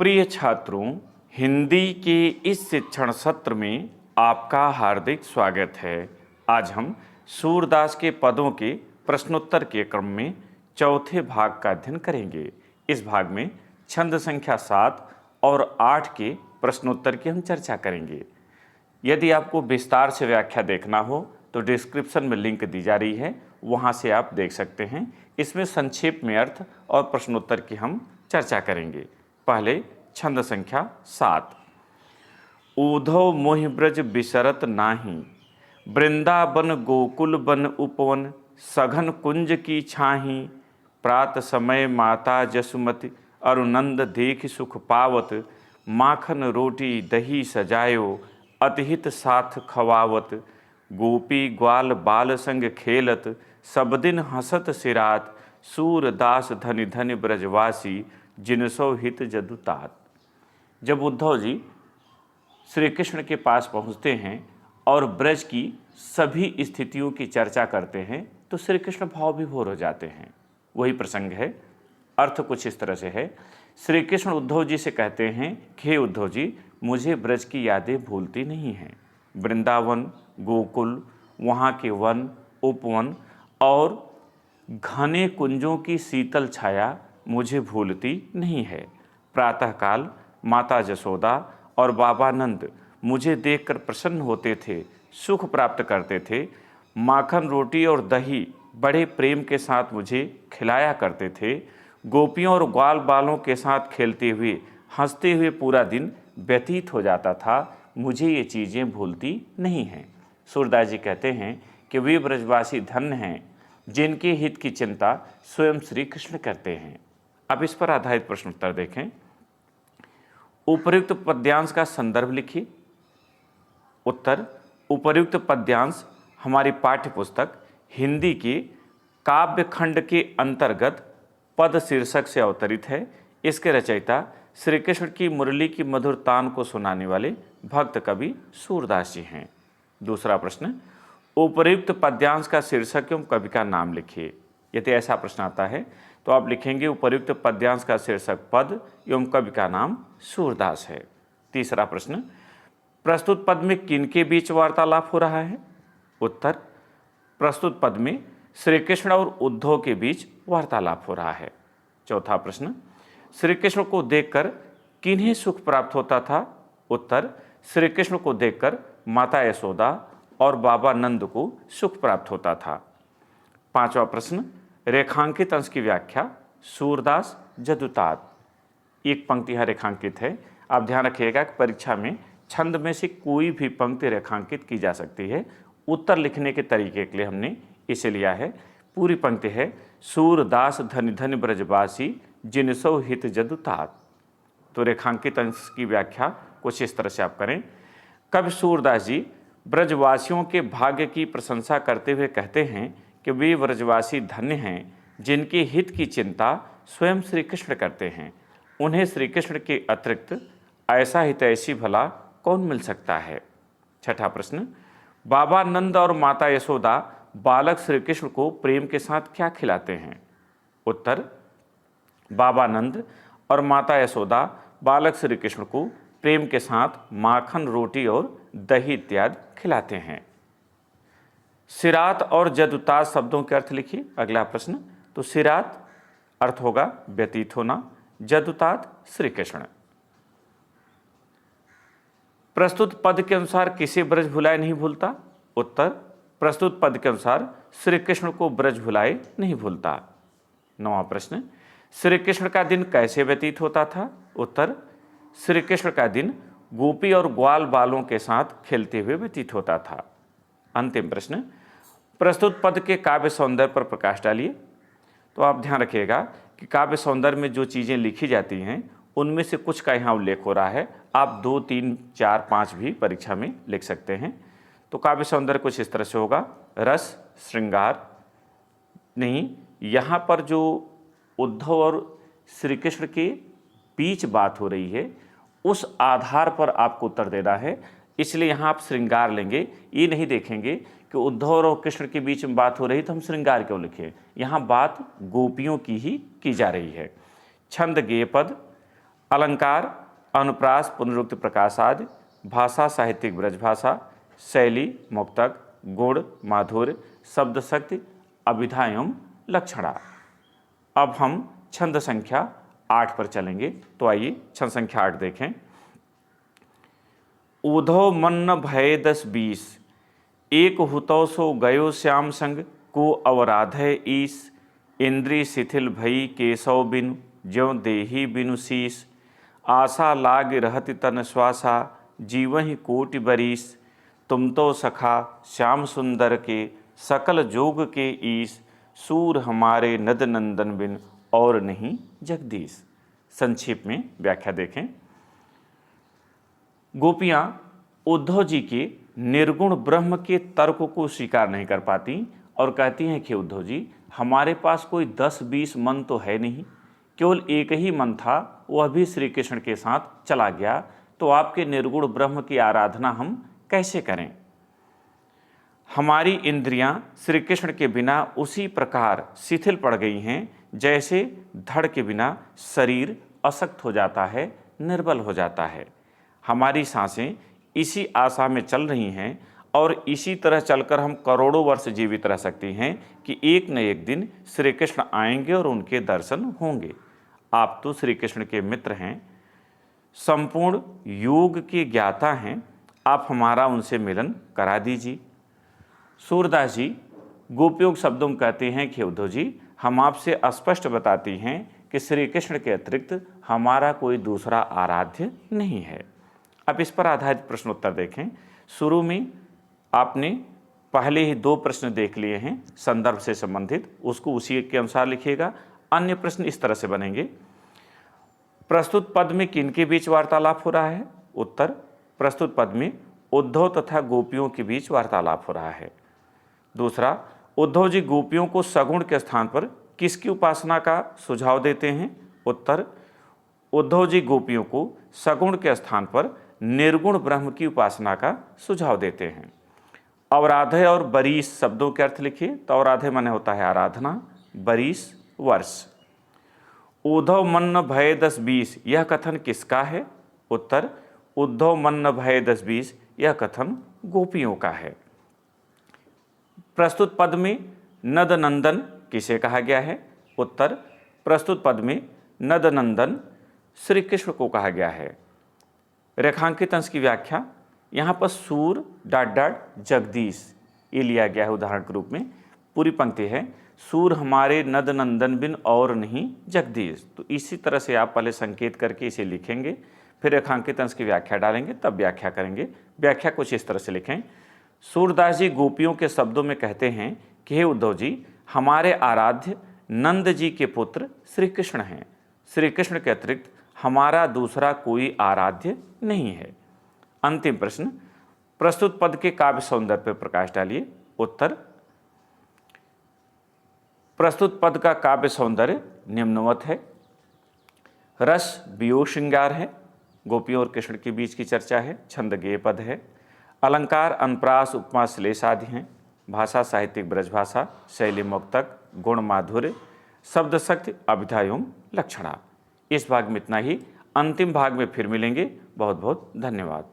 प्रिय छात्रों, हिंदी के इस शिक्षण सत्र में आपका हार्दिक स्वागत है। आज हम सूरदास के पदों के प्रश्नोत्तर के क्रम में चौथे भाग का अध्ययन करेंगे। इस भाग में छंद संख्या 7 और 8 के प्रश्नोत्तर की हम चर्चा करेंगे। यदि आपको विस्तार से व्याख्या देखना हो तो डिस्क्रिप्शन में लिंक दी जा रही है, वहां से आप देख सकते हैं। इसमें संक्षेप में अर्थ और प्रश्नोत्तर की हम चर्चा करेंगे। पहले छंद संख्या 7। ऊधव मोहि ब्रज बिसरत नाही, वृंदावन गोकुल बन उपवन, सघन कुंज की छाही, प्रात समय माता जसुमति, अरुनंद देख सुख पावत, माखन रोटी दही सजायो, अतिहित साथ खवावत, गोपी ग्वाल बाल संग खेलत, सब दिन हसत सिरात, सूरदास धनि धनि ब्रजवासी, जिनसो हित जदुतात। जब उद्धव जी श्री कृष्ण के पास पहुँचते हैं और ब्रज की सभी स्थितियों की चर्चा करते हैं तो श्री कृष्ण भाव विभोर हो जाते हैं। वही प्रसंग है। अर्थ कुछ इस तरह से है। श्री कृष्ण उद्धव जी से कहते हैं कि हे उद्धव जी, मुझे ब्रज की यादें भूलती नहीं हैं। वृंदावन, गोकुल, वहाँ के वन, उपवन और घने कुंजों की शीतल छाया मुझे भूलती नहीं है। प्रातःकाल माता जसोदा और बाबा नंद मुझे देखकर प्रसन्न होते थे, सुख प्राप्त करते थे। माखन रोटी और दही बड़े प्रेम के साथ मुझे खिलाया करते थे। गोपियों और ग्वाल बालों के साथ खेलते हुए हंसते हुए पूरा दिन व्यतीत हो जाता था। मुझे ये चीज़ें भूलती नहीं हैं। सूरदास जी कहते हैं कि वे ब्रजवासी धन्य हैं जिनके हित की चिंता स्वयं श्री कृष्ण करते हैं। अब इस पर आधारित प्रश्न उत्तर देखें। उपर्युक्त पद्यांश का संदर्भ लिखिए। उत्तर: उपर्युक्त पद्यांश हमारी पाठ्य पुस्तक हिंदी के काव्य खंड के अंतर्गत पद शीर्षक से अवतरित है। इसके रचयिता श्री कृष्ण की मुरली की मधुर तान को सुनाने वाले भक्त कवि सूरदास जी हैं। दूसरा प्रश्न: उपर्युक्त पद्यांश का शीर्षक एवं कवि का नाम लिखिए। यदि ऐसा प्रश्न आता है तो आप लिखेंगे उपर्युक्त पद्यांश का शीर्षक पद एवं कवि का नाम सूरदास है। तीसरा प्रश्न: प्रस्तुत पद में किनके बीच वार्तालाप हो रहा है? उत्तर: प्रस्तुत पद में श्री कृष्ण और उद्धव के बीच वार्तालाप हो रहा है। चौथा प्रश्न: श्री कृष्ण को देखकर किन्हें सुख प्राप्त होता था? उत्तर: श्री कृष्ण को देखकर माता यशोदा और बाबा नंद को सुख प्राप्त होता था। पांचवा प्रश्न: रेखांकित अंश की व्याख्या। सूरदास जदुतात। एक पंक्ति यहाँ रेखांकित है। आप ध्यान रखिएगा कि परीक्षा में छंद में से कोई भी पंक्ति रेखांकित की जा सकती है। उत्तर लिखने के तरीके के लिए हमने इसे लिया है। पूरी पंक्ति है: सूरदास धनि धनि ब्रजवासी, जिनसो हित जदुतात। तो रेखांकित अंश की व्याख्या कुछ इस तरह से आप करें। कवि सूरदास जी ब्रजवासियों के भाग्य की प्रशंसा करते हुए कहते हैं कि वे ब्रजवासी धन्य हैं जिनके हित की चिंता स्वयं श्री कृष्ण करते हैं। उन्हें श्री कृष्ण के अतिरिक्त ऐसा हितैषी भला कौन मिल सकता है? छठा प्रश्न: बाबा नंद और माता यशोदा बालक श्री कृष्ण को प्रेम के साथ क्या खिलाते हैं? उत्तर: बाबा नंद और माता यशोदा बालक श्री कृष्ण को प्रेम के साथ माखन रोटी और दही इत्यादि खिलाते हैं। सिरात और जदुतात शब्दों के अर्थ लिखिए। अगला प्रश्न: तो सिरात अर्थ होगा व्यतीत होना, जदुतात श्री कृष्ण। प्रस्तुत पद के अनुसार किसे ब्रज भुलाए नहीं भूलता? उत्तर: प्रस्तुत पद के अनुसार श्री कृष्ण को ब्रज भुलाए नहीं भूलता। नौवां प्रश्न: श्री कृष्ण का दिन कैसे व्यतीत होता था? उत्तर: श्री कृष्ण का दिन गोपी और ग्वाल बालों के साथ खेलते हुए व्यतीत होता था। अंतिम प्रश्न: प्रस्तुत पद के काव्य सौंदर्य पर प्रकाश डालिए। तो आप ध्यान रखिएगा कि काव्य सौंदर्य में जो चीज़ें लिखी जाती हैं उनमें से कुछ का यहाँ उल्लेख हो रहा है। आप 2, 3, 4, 5 भी परीक्षा में लिख सकते हैं। तो काव्य सौंदर्य कुछ इस तरह से होगा: रस, श्रृंगार। नहीं, यहाँ पर जो उद्धव और श्री कृष्ण के बीच बात हो रही है उस आधार पर आपको उत्तर देना है, इसलिए यहाँ आप श्रृंगार लेंगे। ये नहीं देखेंगे कि उद्धव और कृष्ण के बीच में बात हो रही तो हम श्रृंगार क्यों लिखें। यहाँ बात गोपियों की ही की जा रही है। छंद गेय पद: अलंकार, अनुप्रास, पुनरुक्ति, प्रकाशादि, भाषा साहित्यिक ब्रजभाषा, शैली मुक्तक, गुण माधुर्य, शब्द शक्ति, अभिधा एवं लक्षणा। अब हम छंद संख्या 8 पर चलेंगे। तो आइए छंद संख्या 8 देखें। उधो मन्न भय 10-20, एक हुतो सो गयो श्याम संग, को अवराधय ईस, इंद्री शिथिल भई केशव बिनु, ज्यों देही बिनु शीस, आशा लाग रहति तन श्वासा, जीवहि कोटि बरीस, तुम तो सखा श्याम सुंदर के, सकल जोग के ईस, सूर हमारे नद नंदन बिन, और नहीं जगदीश। संक्षेप में व्याख्या देखें। गोपियां उद्धव जी के निर्गुण ब्रह्म के तर्क को स्वीकार नहीं कर पाती और कहती हैं कि उद्धव जी, हमारे पास कोई 10-20 मन तो है नहीं, केवल एक ही मन था, वह भी श्री कृष्ण के साथ चला गया, तो आपके निर्गुण ब्रह्म की आराधना हम कैसे करें। हमारी इंद्रियां श्री कृष्ण के बिना उसी प्रकार शिथिल पड़ गई हैं जैसे धड़ के बिना शरीर अशक्त हो जाता है, निर्बल हो जाता है। हमारी सांसें इसी आशा में चल रही हैं और इसी तरह चलकर हम करोड़ों वर्ष जीवित रह सकती हैं कि एक न एक दिन श्री कृष्ण आएंगे और उनके दर्शन होंगे। आप तो श्री कृष्ण के मित्र हैं, संपूर्ण योग के ज्ञाता हैं, आप हमारा उनसे मिलन करा दीजिए। सूरदास जी गोपयोग शब्दों में कहते हैं कि उद्धव जी, हम आपसे स्पष्ट बताती हैं कि श्री कृष्ण के अतिरिक्त हमारा कोई दूसरा आराध्य नहीं है। अब इस पर आधारित प्रश्नोत्तर देखें। शुरू में आपने पहले ही 2 प्रश्न देख लिए हैं संदर्भ से संबंधित, उसको उसी के अनुसार लिखिएगा। अन्य प्रश्न इस तरह से बनेंगे। प्रस्तुत पद में किनके बीच वार्तालाप हो रहा है? उत्तर, प्रस्तुत पद में उद्धव तथा गोपियों के बीच वार्तालाप हो रहा है। दूसरा, उद्धव जी गोपियों को सगुण के स्थान पर किसकी उपासना का सुझाव देते हैं? उत्तर, उद्धव जी गोपियों को सगुण के स्थान पर निर्गुण ब्रह्म की उपासना का सुझाव देते हैं। अवराधय और बरीस शब्दों के अर्थ लिखिए। तो अवराधय माने होता है आराधना, बरीस वर्ष। उद्धव मन्न भय 10-20, यह कथन किसका है? उत्तर, उद्धव मन्न भय 10-20, यह कथन गोपियों का है। प्रस्तुत पद में नद नंदन किसे कहा गया है? उत्तर, प्रस्तुत पद में नद नंदन श्री कृष्ण को कहा गया है। रेखांकित अंश की व्याख्या, यहाँ पर सूर जगदीश ये लिया गया है उदाहरण के रूप में। पूरी पंक्ति है, सूर हमारे नद नंदन बिन, और नहीं जगदीश। तो इसी तरह से आप पहले संकेत करके इसे लिखेंगे, फिर रेखांकित अंश की व्याख्या डालेंगे, तब व्याख्या करेंगे। व्याख्या कुछ इस तरह से लिखें। सूरदास जी गोपियों के शब्दों में कहते हैं कि हे उद्धव जी, हमारे आराध्य नंद जी के पुत्र श्री कृष्ण हैं। श्री कृष्ण के अतिरिक्त हमारा दूसरा कोई आराध्य नहीं है। अंतिम प्रश्न, प्रस्तुत पद के काव्य सौंदर्य पर प्रकाश डालिए। उत्तर, प्रस्तुत पद का काव्य सौंदर्य निम्नवत है। रस वियोग श्रृंगार है, गोपियों और कृष्ण के बीच की चर्चा है, छंद गेय पद है। अलंकार अनुप्रास उपमा श्लेष आदि हैं। भाषा साहित्यिक ब्रजभाषा, शैली मुक्तक, गुण माधुर्य, शब्द शक्ति, अभिधा एवं लक्षणा। इस भाग में इतना ही। अंतिम भाग में फिर मिलेंगे। बहुत बहुत धन्यवाद।